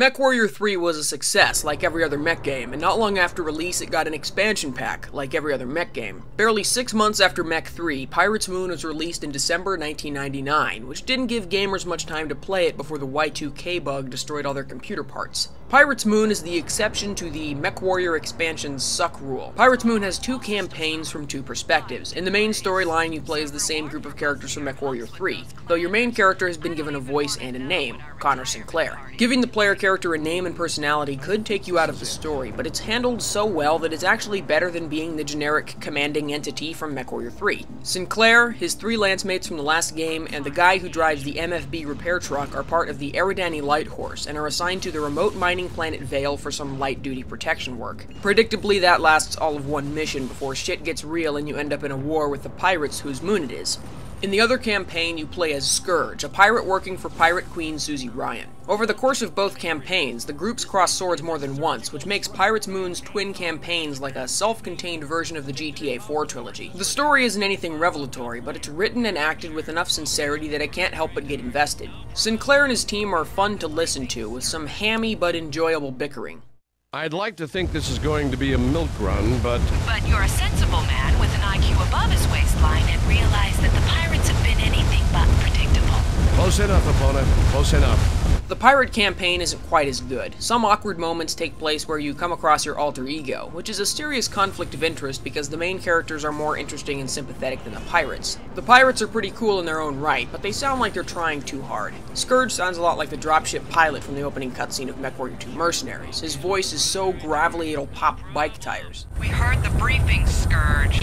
MechWarrior 3 was a success, like every other mech game, and not long after release it got an expansion pack, like every other mech game. Barely 6 months after Mech 3, Pirate's Moon was released in December 1999, which didn't give gamers much time to play it before the Y2K bug destroyed all their computer parts. Pirate's Moon is the exception to the MechWarrior expansion's suck rule. Pirate's Moon has 2 campaigns from 2 perspectives. In the main storyline, you play as the same group of characters from MechWarrior 3, though your main character has been given a voice and a name, Connor Sinclair. Giving the player character a name and personality could take you out of the story, but it's handled so well that it's actually better than being the generic commanding entity from MechWarrior 3. Sinclair, his 3 lancemates from the last game, and the guy who drives the MFB repair truck are part of the Eridani Light Horse and are assigned to the remote mining planet Vale for some light-duty protection work. Predictably, that lasts all of 1 mission before shit gets real and you end up in a war with the pirates whose moon it is. In the other campaign, you play as Scourge, a pirate working for Pirate Queen Susie Ryan. Over the course of both campaigns, the groups cross swords more than once, which makes Pirate's Moon's twin campaigns like a self-contained version of the GTA 4 trilogy. The story isn't anything revelatory, but it's written and acted with enough sincerity that I can't help but get invested. Sinclair and his team are fun to listen to, with some hammy but enjoyable bickering. I'd like to think this is going to be a milk run, but... But you're a sensible man with an IQ above his waistline and realize that the pirates have been anything but predictable. Close enough, opponent. Close enough. The pirate campaign isn't quite as good. Some awkward moments take place where you come across your alter ego, which is a serious conflict of interest because the main characters are more interesting and sympathetic than the pirates. The pirates are pretty cool in their own right, but they sound like they're trying too hard. Scourge sounds a lot like the dropship pilot from the opening cutscene of MechWarrior 2 Mercenaries. His voice is so gravelly it'll pop bike tires. We heard the briefing, Scourge.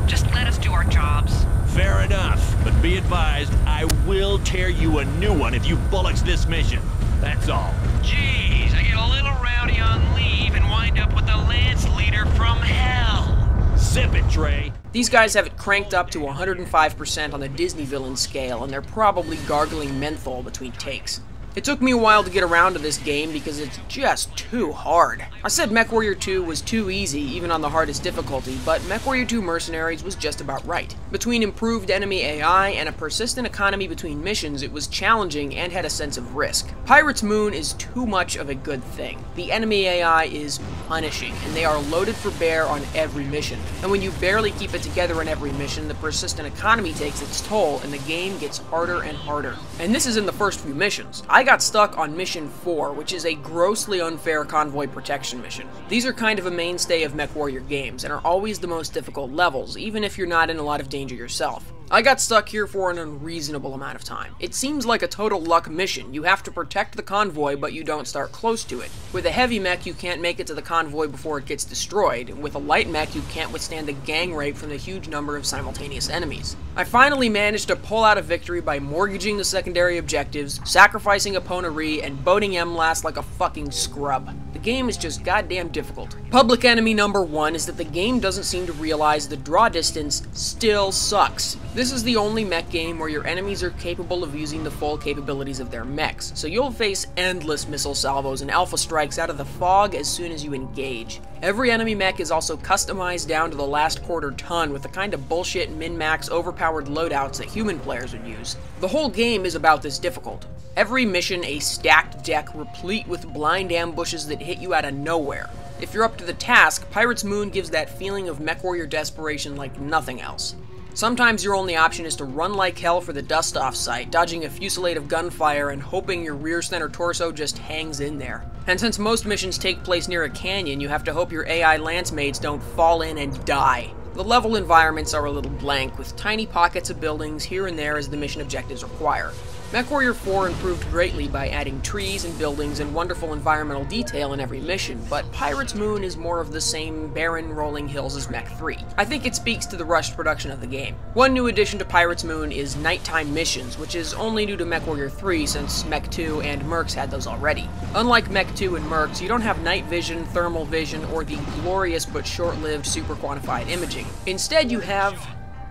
Just let us do our jobs. Fair enough, but be advised, I will tear you a new one if you bullocks this mission. That's all. Jeez, I get a little rowdy on leave and wind up with the Lance Leader from hell. Zip it, Trey. These guys have it cranked up to 105% on the Disney villain scale, and they're probably gargling menthol between takes. It took me a while to get around to this game because it's just too hard. I said MechWarrior 2 was too easy, even on the hardest difficulty, but MechWarrior 2 Mercenaries was just about right. Between improved enemy AI and a persistent economy between missions, it was challenging and had a sense of risk. Pirate's Moon is too much of a good thing. The enemy AI is punishing, and they are loaded for bear on every mission. And when you barely keep it together in every mission, the persistent economy takes its toll, and the game gets harder and harder. And this is in the first few missions. I got stuck on Mission 4, which is a grossly unfair convoy protection mission. These are kind of a mainstay of MechWarrior games, and are always the most difficult levels, even if you're not in a lot of danger yourself. I got stuck here for an unreasonable amount of time. It seems like a total luck mission. You have to protect the convoy, but you don't start close to it. With a heavy mech, you can't make it to the convoy before it gets destroyed. With a light mech, you can't withstand the gang rape from the huge number of simultaneous enemies. I finally managed to pull out a victory by mortgaging the secondary objectives, sacrificing a Ponari, and boating MLAS like a fucking scrub. The game is just goddamn difficult. Public enemy number 1 is that the game doesn't seem to realize the draw distance still sucks. This is the only mech game where your enemies are capable of using the full capabilities of their mechs, so you'll face endless missile salvos and alpha strikes out of the fog as soon as you engage. Every enemy mech is also customized down to the last quarter ton with the kind of bullshit min-max overpowered loadouts that human players would use. The whole game is about this difficult. Every mission a stacked deck replete with blind ambushes that hit you out of nowhere. If you're up to the task, Pirate's Moon gives that feeling of MechWarrior desperation like nothing else. Sometimes your only option is to run like hell for the dust-off site, dodging a fusillade of gunfire and hoping your rear center torso just hangs in there. And since most missions take place near a canyon, you have to hope your AI lancemates don't fall in and die. The level environments are a little blank, with tiny pockets of buildings here and there as the mission objectives require. MechWarrior 4 improved greatly by adding trees and buildings and wonderful environmental detail in every mission, but Pirate's Moon is more of the same barren rolling hills as Mech 3. I think it speaks to the rushed production of the game. One new addition to Pirate's Moon is nighttime missions, which is only new to MechWarrior 3 since Mech 2 and Mercs had those already. Unlike Mech 2 and Mercs, you don't have night vision, thermal vision, or the glorious but short-lived super quantified imaging. Instead, you have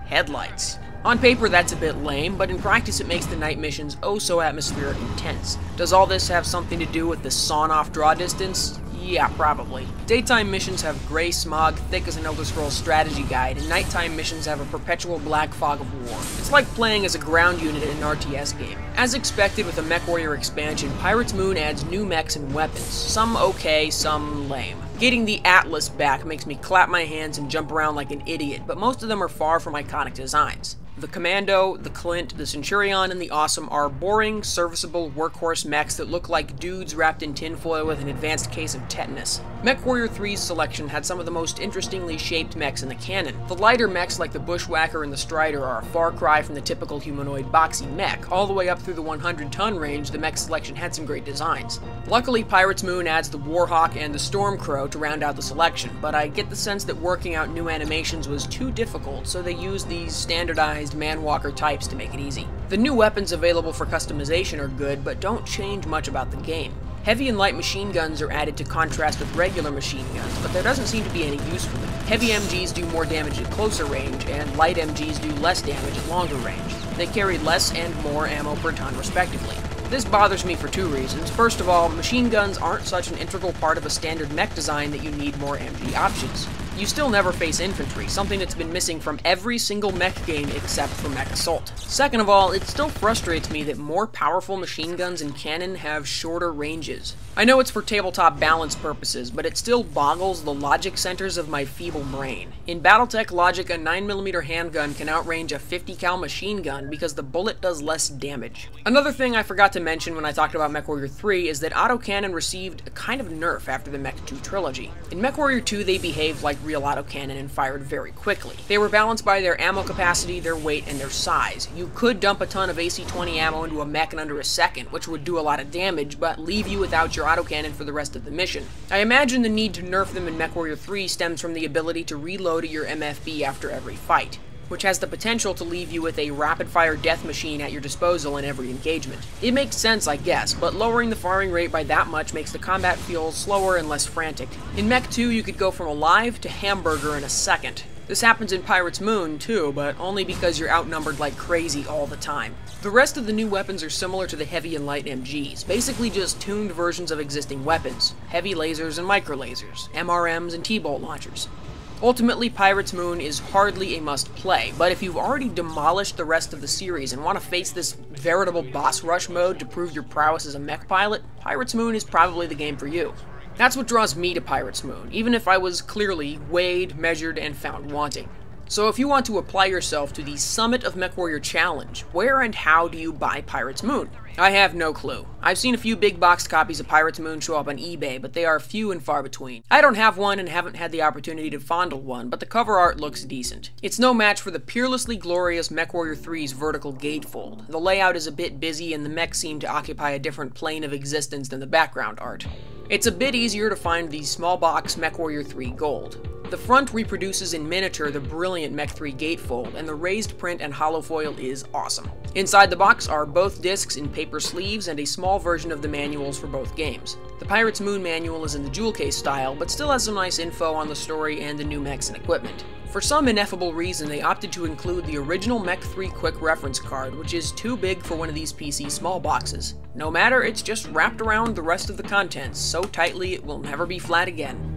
headlights. On paper, that's a bit lame, but in practice it makes the night missions oh so atmospheric and tense. Does all this have something to do with the sawn-off draw distance? Yeah, probably. Daytime missions have gray smog thick as an Elder Scrolls strategy guide, and nighttime missions have a perpetual black fog of war. It's like playing as a ground unit in an RTS game. As expected with the MechWarrior expansion, Pirate's Moon adds new mechs and weapons. Some okay, some lame. Getting the Atlas back makes me clap my hands and jump around like an idiot, but most of them are far from iconic designs. The Commando, the Clint, the Centurion, and the Awesome are boring, serviceable workhorse mechs that look like dudes wrapped in tinfoil with an advanced case of tetanus. MechWarrior 3's selection had some of the most interestingly shaped mechs in the canon. The lighter mechs like the Bushwhacker and the Strider are a far cry from the typical humanoid boxy mech. All the way up through the 100-ton range, the mech selection had some great designs. Luckily, Pirate's Moon adds the Warhawk and the Stormcrow to round out the selection, but I get the sense that working out new animations was too difficult, so they used these standardized man-walker types to make it easy. The new weapons available for customization are good, but don't change much about the game. Heavy and light machine guns are added to contrast with regular machine guns, but there doesn't seem to be any use for them. Heavy MGs do more damage at closer range, and light MGs do less damage at longer range. They carry less and more ammo per ton respectively. This bothers me for two reasons. First of all, machine guns aren't such an integral part of a standard mech design that you need more MG options. You still never face infantry, something that's been missing from every single mech game except for Mech Assault. Second of all, it still frustrates me that more powerful machine guns in canon have shorter ranges. I know it's for tabletop balance purposes, but it still boggles the logic centers of my feeble brain. In Battletech logic, a 9mm handgun can outrange a 50 cal machine gun because the bullet does less damage. Another thing I forgot to mention when I talked about MechWarrior 3 is that autocannon received a kind of nerf after the Mech 2 trilogy. In MechWarrior 2, they behaved like real autocannon and fired very quickly. They were balanced by their ammo capacity, their weight, and their size. You could dump a ton of AC-20 ammo into a mech in under a second, which would do a lot of damage, but leave you without your autocannon for the rest of the mission. I imagine the need to nerf them in MechWarrior 3 stems from the ability to reload your MFB after every fight, which has the potential to leave you with a rapid-fire death machine at your disposal in every engagement. It makes sense, I guess, but lowering the firing rate by that much makes the combat feel slower and less frantic. In Mech 2, you could go from alive to hamburger in a second. This happens in Pirate's Moon, too, but only because you're outnumbered like crazy all the time. The rest of the new weapons are similar to the heavy and light MGs, basically just tuned versions of existing weapons. Heavy lasers and micro lasers, MRMs and T-bolt launchers. Ultimately, Pirate's Moon is hardly a must-play, but if you've already demolished the rest of the series and want to face this veritable boss rush mode to prove your prowess as a mech pilot, Pirate's Moon is probably the game for you. That's what draws me to Pirate's Moon, even if I was clearly weighed, measured, and found wanting. So if you want to apply yourself to the Summit of MechWarrior Challenge, where and how do you buy Pirate's Moon? I have no clue. I've seen a few big boxed copies of Pirate's Moon show up on eBay, but they are few and far between. I don't have one and haven't had the opportunity to fondle one, but the cover art looks decent. It's no match for the peerlessly glorious MechWarrior 3's vertical gatefold. The layout is a bit busy and the mechs seem to occupy a different plane of existence than the background art. It's a bit easier to find the small box MechWarrior 3 Gold. The front reproduces in miniature the brilliant Mech 3 gatefold, and the raised print and hollow foil is awesome. Inside the box are both discs in paper sleeves and a small version of the manuals for both games. The Pirate's Moon manual is in the jewel case style, but still has some nice info on the story and the new mechs and equipment. For some ineffable reason, they opted to include the original Mech 3 quick reference card, which is too big for one of these PC small boxes. No matter, it's just wrapped around the rest of the contents so tightly it will never be flat again.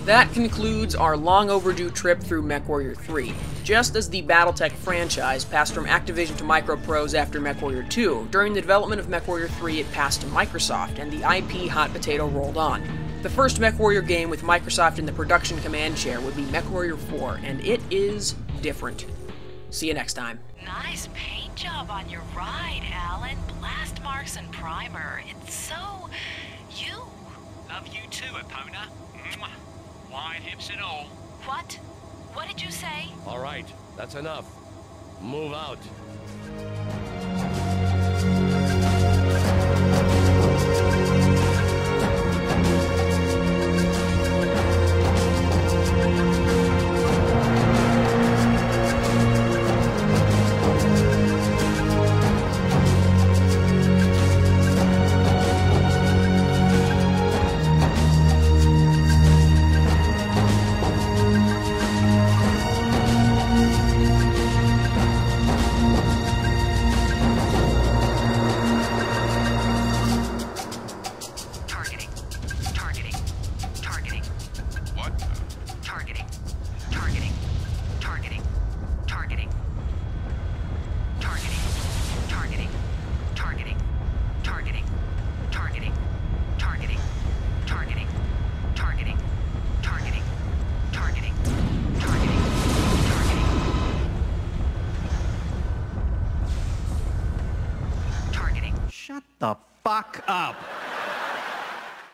That concludes our long overdue trip through MechWarrior 3. Just as the Battletech franchise passed from Activision to Microprose after MechWarrior 2, during the development of MechWarrior 3 it passed to Microsoft, and the IP hot potato rolled on. The first MechWarrior game with Microsoft in the production command chair would be MechWarrior 4, and it is different. See you next time. Nice paint job on your ride, Alan. Blast marks and primer. It's so... you. Love you too, Epona. Mwah. Wide hips and all. What? What did you say? All right, that's enough. Move out. the fuck up.